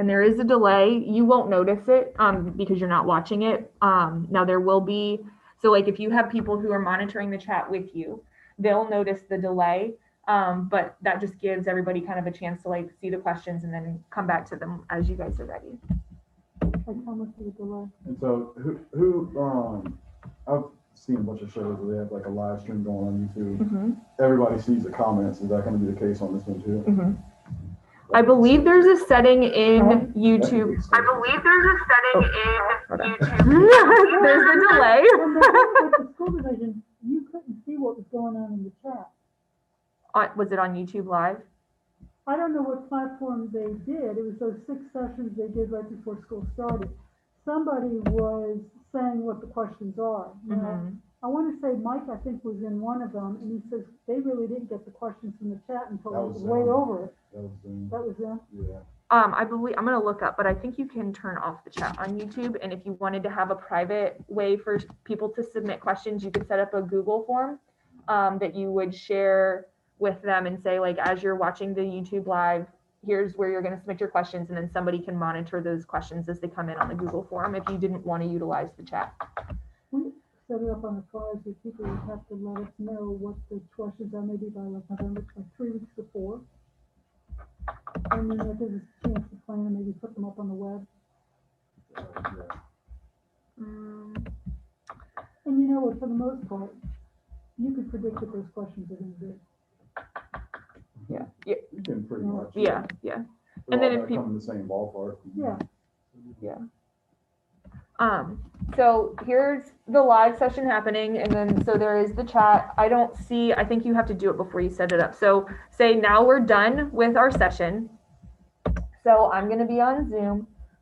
and there is a delay. You won't notice it because you're not watching it. Now there will be, so like if you have people who are monitoring the chat with you, they'll notice the delay. But that just gives everybody kind of a chance to like see the questions and then come back to them as you guys are ready. Like how much of a delay? And so I've seen a bunch of shows where they have like a live stream going on YouTube. Mm-hmm. Everybody sees the comments. Is that going to be the case on this one too? Mm-hmm. I believe there's a setting in YouTube. I believe there's a setting in YouTube. There's a delay. With the school division, you couldn't see what was going on in the chat. Was it on YouTube Live? I don't know what platform they did. It was those 6 sessions they did right before school started. Somebody was saying what the questions are. Mm-hmm. I want to say Mike, I think, was in one of them, and he says they really didn't get the questions from the chat until it was way over it. That was them. Yeah. I believe, I'm gonna look up, but I think you can turn off the chat on YouTube. And if you wanted to have a private way for people to submit questions, you could set up a Google form that you would share with them and say, like, as you're watching the YouTube Live, here's where you're going to submit your questions, and then somebody can monitor those questions as they come in on the Google form if you didn't want to utilize the chat. We set it up on the cards where people would have to let us know what the questions are, maybe by like November, like 3 weeks before. And then that gives us a chance to plan and maybe put them up on the web. And you know what, for the most part, you could predict what those questions are going to be. Yeah. You can pretty much. Yeah. And then if people come in the same ballpark. Yeah. So here's the live session happening, and then so there is the chat. I think you have to do it before you set it up. So say now we're done with our session. So I'm going to be on Zoom.